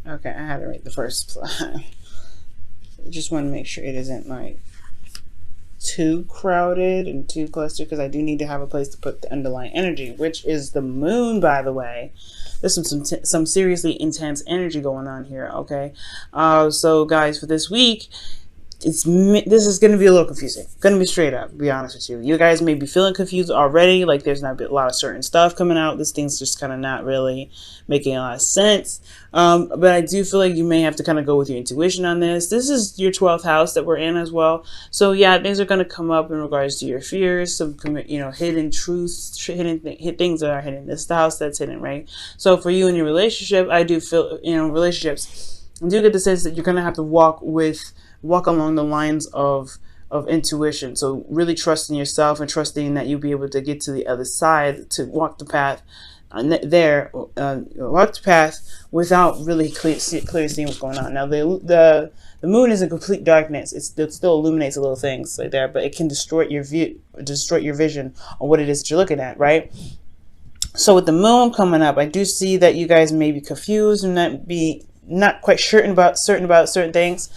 Okay, I had to write the first slide. Just want to make sure it isn't like too crowded and too clustered, because I do need to have a place to put the underlying energy, which is the moon, by the way. There's some seriously intense energy going on here. Okay, so guys, for this week, this is going to be a little confusing. Going to be straight up, be honest with you. You guys may be feeling confused already, like there's not a lot of certain stuff coming out. This thing's just kind of not really making a lot of sense. But I do feel like you may have to kind of go with your intuition on this. This is your 12th house that we're in as well. So yeah, things are going to come up in regards to your fears, some hidden truths, hidden things that are hidden. This is the house that's hidden, right? So for you in your relationship, I do feel, relationships, I do get the sense that you're going to have to walk along the lines of intuition. So really trusting yourself and trusting that you'll be able to get to the other side, to walk the path walk the path without really clearly seeing what's going on. Now the moon is in complete darkness. It still illuminates a little things like there, but it can distort your vision on what it is that you're looking at, right? So with the moon coming up, I do see that you guys may be confused and not quite certain about certain things.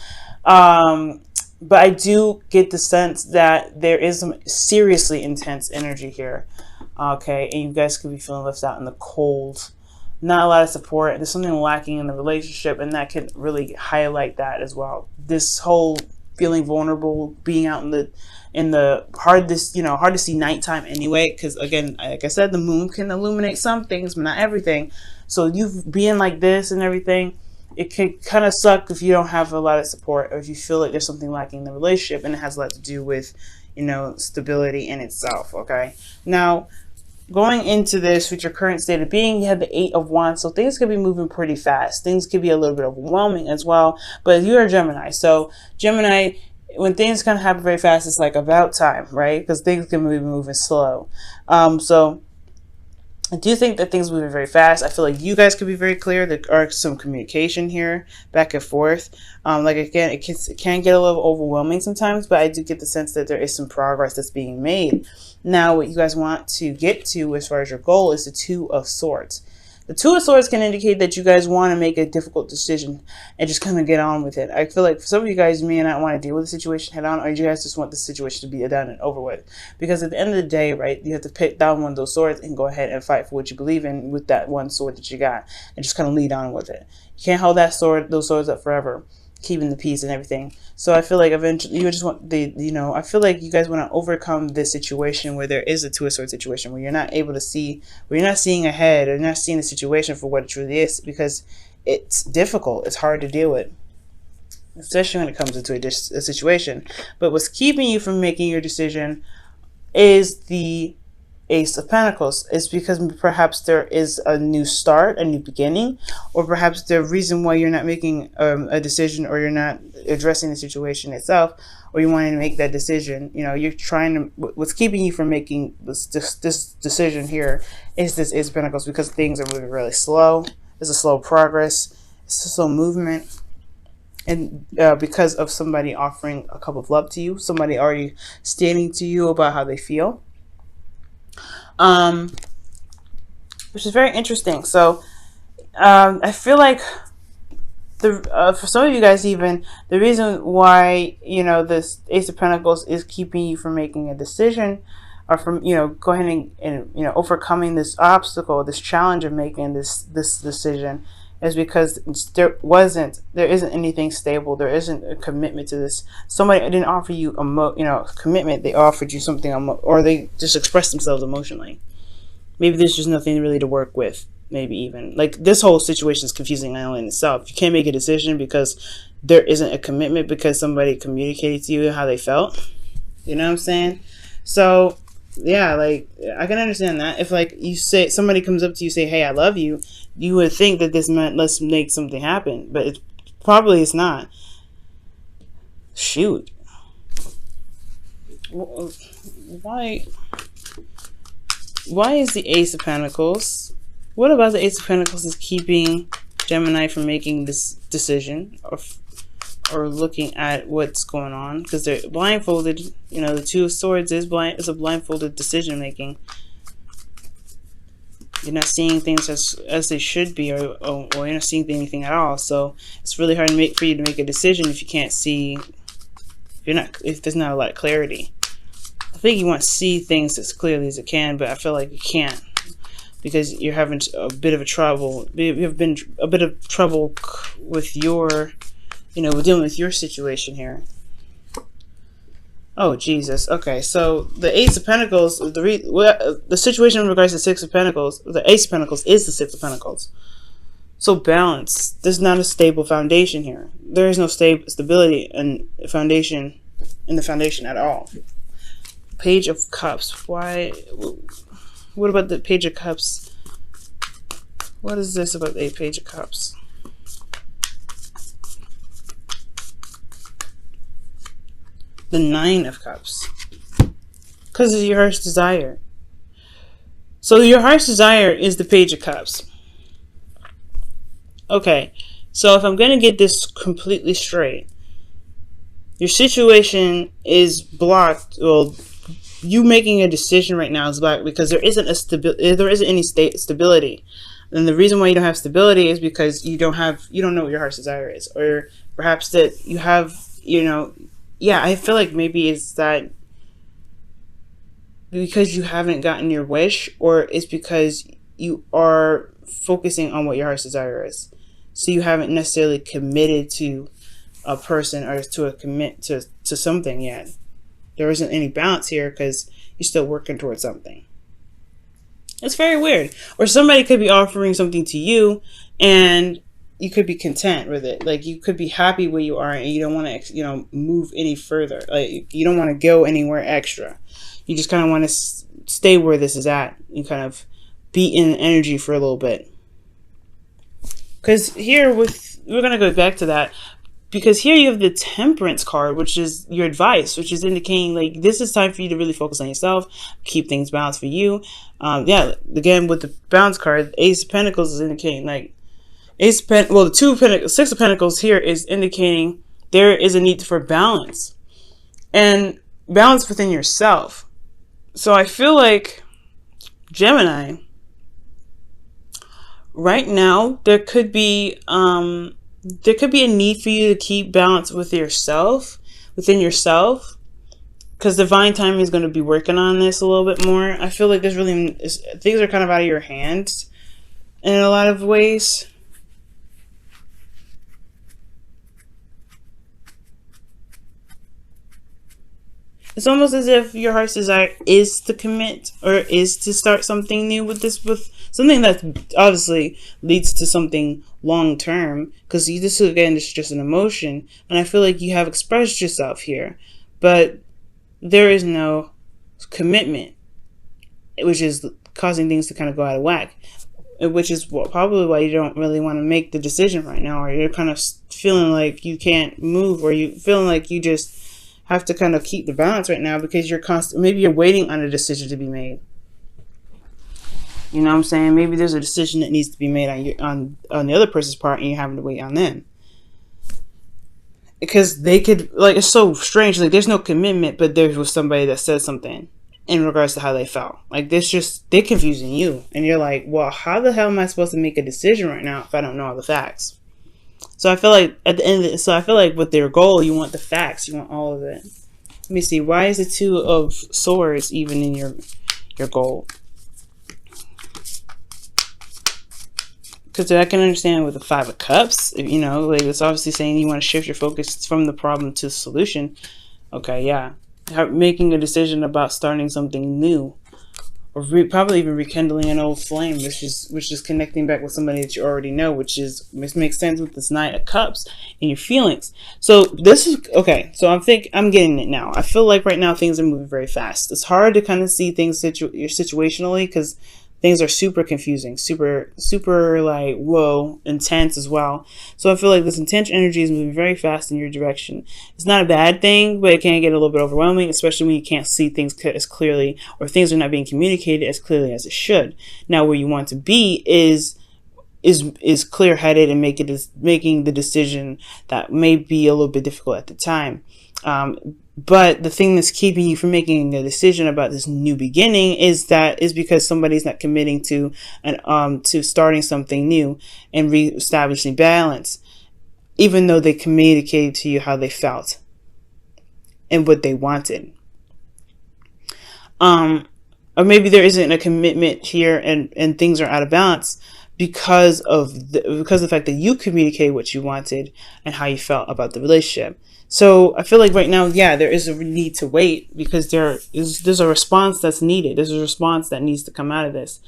But I do get the sense that there is some seriously intense energy here. Okay, and you guys could be feeling left out in the cold. Not a lot of support. There's something lacking in the relationship, and that can really highlight that as well. This whole feeling vulnerable, being out in the hard to see nighttime anyway, because again, like I said, the moon can illuminate some things, but not everything. So you being like this and everything, it can kind of suck if you don't have a lot of support, or if you feel like there's something lacking in the relationship, and it has a lot to do with, stability in itself. Okay, now going into this with your current state of being, you have the 8 of Wands, so things could be moving pretty fast. Things could be a little bit overwhelming as well, but you're a Gemini, so Gemini, when things kind of happen very fast, it's like about time, right? Because things can be moving slow. So I do think that things are moving very fast. I feel like you guys could be very clear. There are some communication here, back and forth. Like again, it can get a little overwhelming sometimes, but I do get the sense that there is some progress that's being made. Now, what you guys want to get to as far as your goal is the 2 of Swords. The 2 of Swords can indicate that you guys want to make a difficult decision and just kind of get on with it. I feel like for some of you guys, you may not want to deal with the situation head on, or you guys just want the situation to be done and over with. Because at the end of the day, right, you have to pick down one of those swords and go ahead and fight for what you believe in with that one sword that you got, and just kind of lead on with it. You can't hold those swords up forever, keeping the peace and everything. So I feel like eventually you just want I feel like you guys want to overcome this situation where there is a 2 of Swords situation, where you're not able to see, where you're not seeing ahead, or you're not seeing the situation for what it truly is, because it's difficult, it's hard to deal with, especially when it comes into a situation. But what's keeping you from making your decision is the Ace of Pentacles. Is because perhaps there is a new start, a new beginning, or perhaps the reason why you're not making a decision, or you're not addressing the situation itself, or you want to make that decision. You're trying to. What's keeping you from making this decision here is this Ace of Pentacles, because things are moving really slow. It's a slow progress. It's a slow movement. And because of somebody offering a cup of love to you, somebody already stating to you about how they feel. Which is very interesting. So I feel like for some of you guys, even the reason why this Ace of Pentacles is keeping you from making a decision, or from go ahead and overcoming this obstacle, this challenge of making this decision, is because there isn't anything stable. There isn't a commitment to this. Somebody didn't offer you commitment. They offered you something, or they just expressed themselves emotionally. Maybe there's just nothing really to work with. Maybe even like this whole situation is confusing in itself. You can't make a decision because there isn't a commitment, because somebody communicated to you how they felt. You know what I'm saying? So yeah, like I can understand that. If like you say, somebody comes up to you, say, "Hey, I love you," you would think that this meant let's make something happen, but it's not. Shoot. Why is the Ace of Pentacles? What about the Ace of Pentacles is keeping Gemini from making this decision, or looking at what's going on? Because they're blindfolded. The 2 of Swords is a blindfolded decision making. You're not seeing things as they should be, or you're not seeing anything at all. So it's really hard for you to make a decision if you can't see, if there's not a lot of clarity. I think you want to see things as clearly as it can, but I feel like you can't, because you're having a bit of trouble. You've been a bit of trouble with your, dealing with your situation here. Oh, Jesus. Okay, so the Ace of Pentacles, the situation in regards to Six of Pentacles, the Ace of Pentacles is the Six of Pentacles. So balance. There's not a stable foundation here. There is no stability in the foundation at all. Page of Cups. Why? What about the Page of Cups? What is this about the Page of Cups? The Nine of Cups. Because of your heart's desire. So your heart's desire is the Page of Cups. Okay. So if I'm going to get this completely straight, your situation is blocked. Well, you making a decision right now is blocked because there isn't any stability. And the reason why you don't have stability is because you don't know what your heart's desire is. Or perhaps that you have, yeah, I feel like maybe it's that because you haven't gotten your wish, or it's because you are focusing on what your heart's desire is. So you haven't necessarily committed to a person or to something yet. There isn't any balance here because you're still working towards something. It's very weird. Or somebody could be offering something to you and you could be content with it. Like, you could be happy where you are and you don't want to, move any further. Like, you don't want to go anywhere extra. You just kind of want to stay where this is at and kind of be in energy for a little bit. Because here we're going to go back to that. Because here you have the Temperance card, which is your advice, which is indicating like this is time for you to really focus on yourself, keep things balanced for you. Yeah, again with the Balance card, Ace of Pentacles is indicating like the Six of Pentacles here is indicating there is a need for balance and balance within yourself. So I feel like Gemini, right now there could be a need for you to keep balance within yourself, because divine timing is going to be working on this a little bit more. I feel like things are kind of out of your hands in a lot of ways. It's almost as if your heart's desire is to commit or is to start something new with something that obviously leads to something long term, because this again is just an emotion, and I feel like you have expressed yourself here, but there is no commitment, which is causing things to kind of go out of whack, which is probably why you don't really want to make the decision right now, or you're kind of feeling like you can't move, or you feeling like you just have to kind of keep the balance right now because maybe you're waiting on a decision to be made. You know what I'm saying? Maybe there's a decision that needs to be made on the other person's part and you're having to wait on them. Because they could, like, it's so strange. Like, there's no commitment, but there was somebody that said something in regards to how they felt. Like, they're confusing you. And you're like, well, how the hell am I supposed to make a decision right now if I don't know all the facts? So I feel like at the end of it, I feel like with their goal, you want the facts. You want all of it. Let me see. Why is the Two of Swords even in your goal? Because I can understand with the Five of Cups, like it's obviously saying you want to shift your focus from the problem to the solution. Okay, yeah. Making a decision about starting something new. Or probably even rekindling an old flame, which is connecting back with somebody that you already know, which makes sense with this Knight of Cups and your feelings. So this is okay. So I'm getting it now. I feel like right now things are moving very fast. It's hard to kind of see things situationally because things are super confusing, super like whoa, intense as well. So I feel like this intense energy is moving very fast in your direction. It's not a bad thing, but it can get a little bit overwhelming, especially when you can't see things as clearly, or things are not being communicated as clearly as it should. Now, where you want to be is clear-headed and making the decision that may be a little bit difficult at the time. But the thing that's keeping you from making a decision about this new beginning is because somebody's not committing to to starting something new and reestablishing balance, even though they communicated to you how they felt and what they wanted. Or maybe there isn't a commitment here, and things are out of balance because of the fact that you communicated what you wanted and how you felt about the relationship. So I feel like right now, yeah, there is a need to wait, because there's a response that's needed. There's a response that needs to come out of this.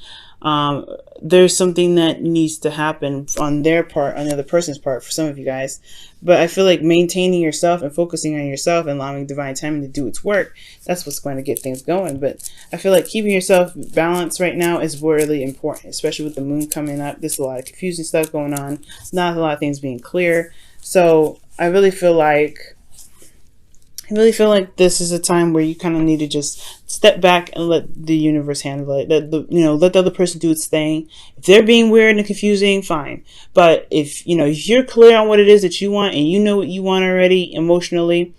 There's something that needs to happen on their part, on the other person's part, for some of you guys. But I feel like maintaining yourself and focusing on yourself and allowing divine timing to do its work, that's what's going to get things going. But I feel like keeping yourself balanced right now is really important, especially with the moon coming up. There's a lot of confusing stuff going on. Not a lot of things being clear. So I really feel like this is a time where you kind of need to just step back and let the universe handle it. Let the other person do its thing. If they're being weird and confusing, fine. But if you're clear on what it is that you want, and you know what you want already emotionally,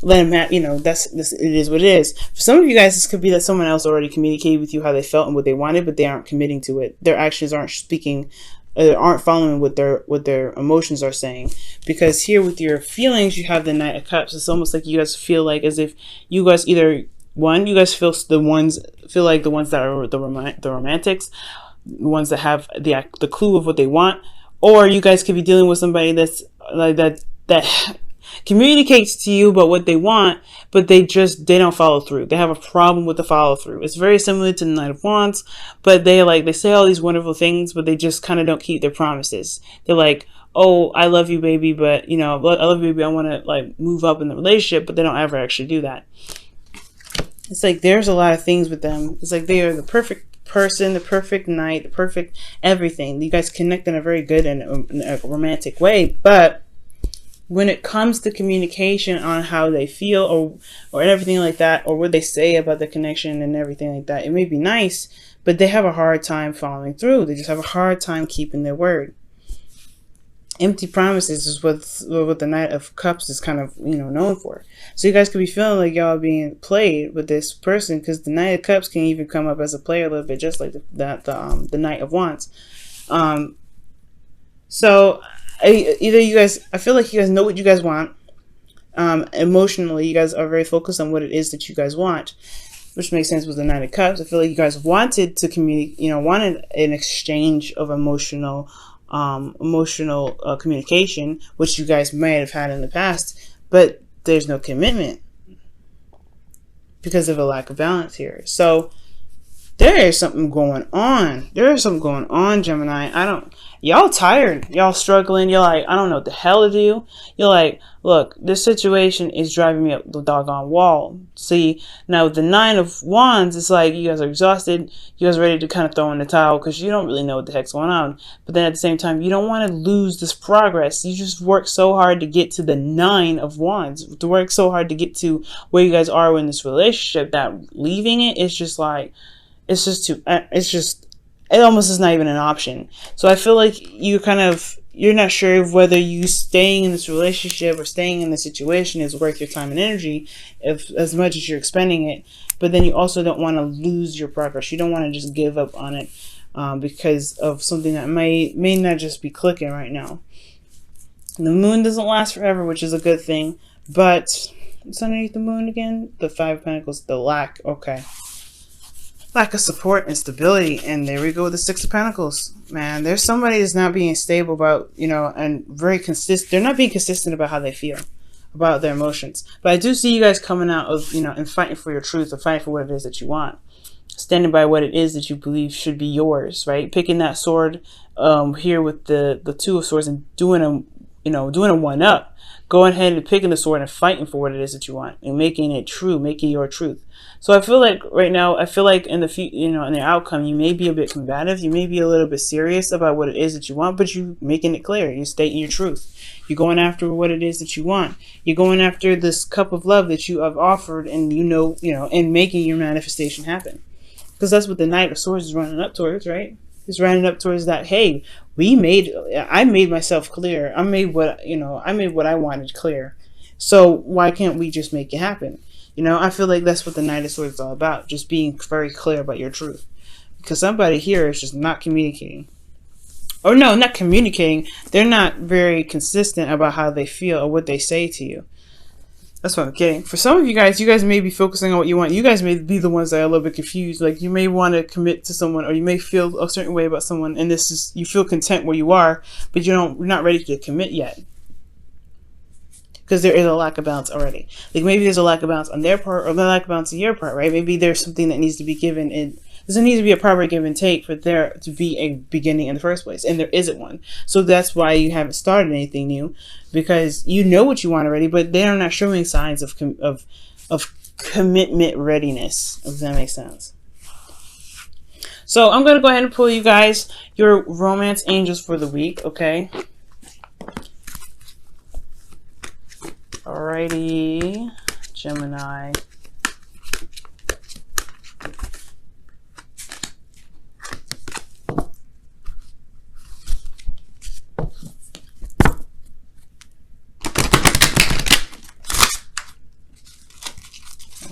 let them have. It is what it is. For some of you guys, this could be that someone else already communicated with you how they felt and what they wanted, but they aren't committing to it. Their actions aren't speaking. Aren't following what their emotions are saying, because here with your feelings you have the Knight of Cups. It's almost like you guys feel like as if you guys you guys feel the ones that are the romantics, the ones that have the clue of what they want, or you guys could be dealing with somebody that's like that communicates to you about what they want, but they don't follow through. They have a problem with the follow through. It's very similar to the Knight of Wands, but they say all these wonderful things, but they just kind of don't keep their promises. They're like, oh, I love you, baby, but I love you, baby, I want to move up in the relationship, but they don't ever actually do that. It's like there's a lot of things with them. It's like they are the perfect person, the perfect knight, the perfect everything. You guys connect in a very good and a romantic way, but when it comes to communication on how they feel or everything like that, or what they say about the connection and everything like that, it may be nice, but they have a hard time following through. They just have a hard time keeping their word. Empty promises is what the Knight of Cups is kind of known for. So you guys could be feeling like y'all being played with this person, because the Knight of Cups can even come up as a player a little bit, just like the Knight of Wands. So either you guys, I feel like you guys know what you guys want. Emotionally, you guys are very focused on what it is that you guys want, which makes sense with the Knight of Cups. I feel like you guys wanted to communicate, wanted an exchange of emotional communication, which you guys may have had in the past, but there's no commitment because of a lack of balance here. So there is something going on. Gemini. Y'all tired. Y'all struggling. You're like, I don't know what the hell to do. You're like, look, this situation is driving me up the doggone wall. See, now with the Nine of Wands, it's like you guys are exhausted. You guys are ready to kind of throw in the towel because you don't really know what the heck's going on. But then at the same time, you don't want to lose this progress. You just work so hard to get to the Nine of Wands, to work so hard to get to where you guys are in this relationship, that leaving it is just like, it almost is not even an option. So I feel like you're not sure whether you staying in this relationship or staying in the situation is worth your time and energy, as much as you're expending it. But then you also don't want to lose your progress. You don't want to just give up on it because of something that may not just be clicking right now. The moon doesn't last forever, which is a good thing. But what's underneath the moon again? The Five of Pentacles, the lack. Okay. Lack of support and stability. And there we go with the Six of Pentacles. Man, there's somebody that's not being stable about, and very consistent. They're not being consistent about how they feel, about their emotions. But I do see you guys coming out of, and fighting for your truth, or fighting for what it is that you want. Standing by what it is that you believe should be yours, right? Picking that sword here with the Two of Swords and doing a one-up. Going ahead and picking the sword and fighting for what it is that you want and making it true, making your truth. So I feel like right now, in the in the outcome, you may be a bit combative. You may be a little bit serious about what it is that you want, but you making it clear. You're stating your truth. You're going after what it is that you want. You're going after this cup of love that you have offered, and and making your manifestation happen. Because that's what the Knight of Swords is running up towards, right? It's running up towards that. Hey, I made myself clear. I made what I wanted clear, So why can't we just make it happen? You know, I feel like that's what the Knight of Swords is all about. Just being very clear about your truth. Because somebody here is just not communicating. Or no, not communicating. They're not very consistent about how they feel or what they say to you. That's what I'm kidding. For some of you guys may be focusing on what you want. You guys may be the ones that are a little bit confused. Like, you may want to commit to someone, or you may feel a certain way about someone, and this is, you feel content where you are, but you're not ready to commit yet. Because there is a lack of balance already. Like, maybe there's a lack of balance on their part, or the lack of balance on your part, right? Maybe there's something that needs to be given, and there needs to be a proper give and take for there to be a beginning in the first place, and there isn't one. So that's why you haven't started anything new, because you know what you want already, but they are not showing signs of commitment readiness. If that makes sense. So I'm gonna go ahead and pull you guys your romance angels for the week. Okay. Alrighty, Gemini.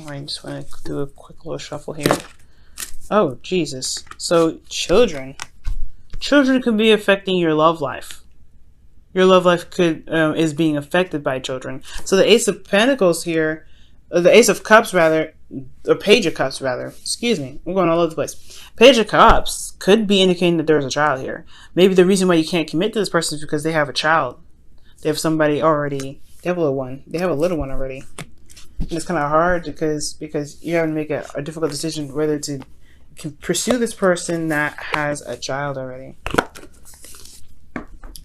I just want to do a quick little shuffle here. Oh, Jesus. So, children. Children could be affecting your love life. Your love life is being affected by children. So the Ace of Pentacles here, the Ace of Cups rather, or Page of Cups rather, excuse me, I'm going all over the place. Page of Cups could be indicating that there's a child here. Maybe the reason why you can't commit to this person is because they have a child. They have somebody already, they have a little one. They have a little one already. And it's kind of hard because you have to make a difficult decision whether to pursue this person that has a child already.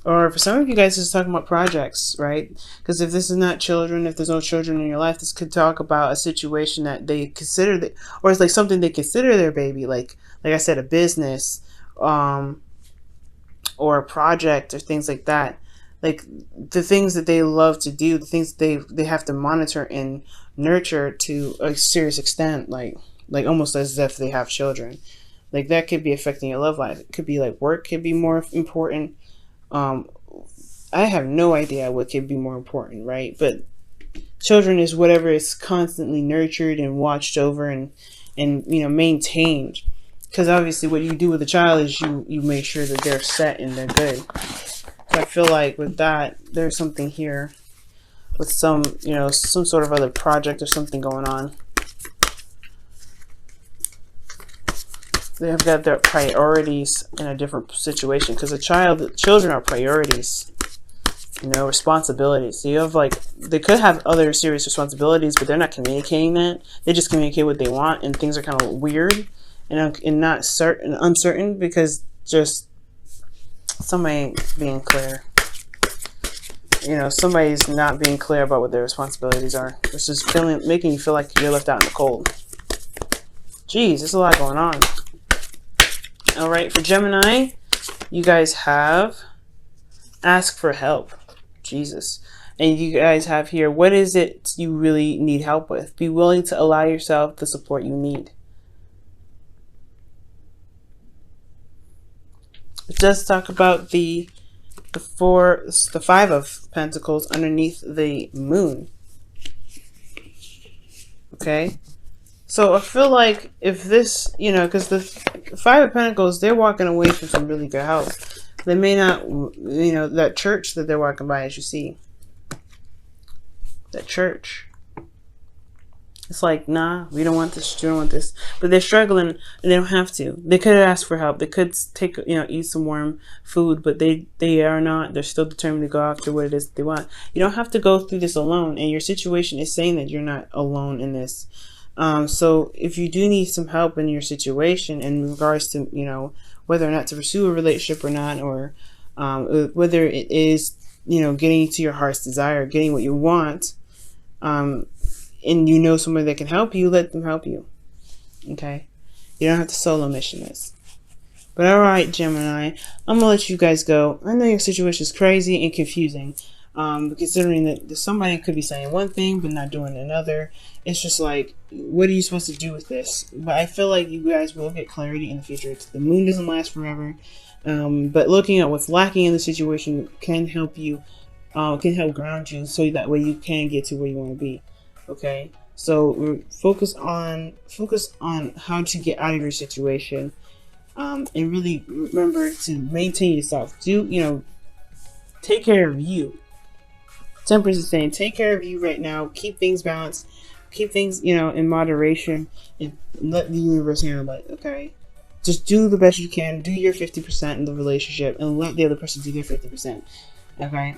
Or for some of you guys, it's talking about projects, right? Because if this is not children, if there's no children in your life, this could talk about a situation that they consider, or it's like something they consider their baby, like I said, a business, or a project, or things like that. Like the things that they love to do, the things they have to monitor and nurture to a serious extent, like almost as if they have children. Like that could be affecting your love life. It could be like work could be more important. I have no idea what could be more important, right? But children is whatever is constantly nurtured and watched over and maintained. Because obviously what you do with a child is you make sure that they're set and they're good. So I feel like with that, there's something here with some sort of other project or something going on. They have got their priorities in a different situation, because children are priorities, responsibilities. So you have they could have other serious responsibilities, but they're not communicating that. They just communicate what they want, and things are kind of weird and not certain, uncertain, because just somebody ain't being clear. Somebody's not being clear about what their responsibilities are. It's just making you feel like you're left out in the cold. Jeez, there's a lot going on. All right, for Gemini, you guys have ask for help. Jesus. And you guys have here, what is it you really need help with? Be willing to allow yourself the support you need. It does talk about the Five of Pentacles underneath the moon. Okay. So I feel like if this, because the Five of Pentacles, they're walking away from some really good help. They may not, that church that they're walking by, as you see. That church. It's like, nah, we don't want this, you don't want this. But they're struggling, and they don't have to. They could ask for help. They could take, eat some warm food, but they are not. They're still determined to go after what it is that they want. You don't have to go through this alone, and your situation is saying that you're not alone in this. So if you do need some help in your situation in regards to, whether or not to pursue a relationship or not, or whether it is, getting to your heart's desire, getting what you want, and somebody that can help you, let them help you. Okay? You don't have to solo mission this. But alright, Gemini, I'm gonna let you guys go. I know your situation is crazy and confusing. Considering that somebody could be saying one thing but not doing another. It's just like, what are you supposed to do with this? But I feel like you guys will get clarity in the future. The moon doesn't last forever. But looking at what's lacking in the situation can help you can help ground you, so that way you can get to where you want to be. Okay, so we're focus on how to get out of your situation, and really remember to maintain yourself. Take care of you. Temperance is saying, take care of you right now. Keep things balanced. Keep things, in moderation, and let the universe handle it. Okay, just do the best you can. Do your 50% in the relationship, and let the other person do their 50%. Okay.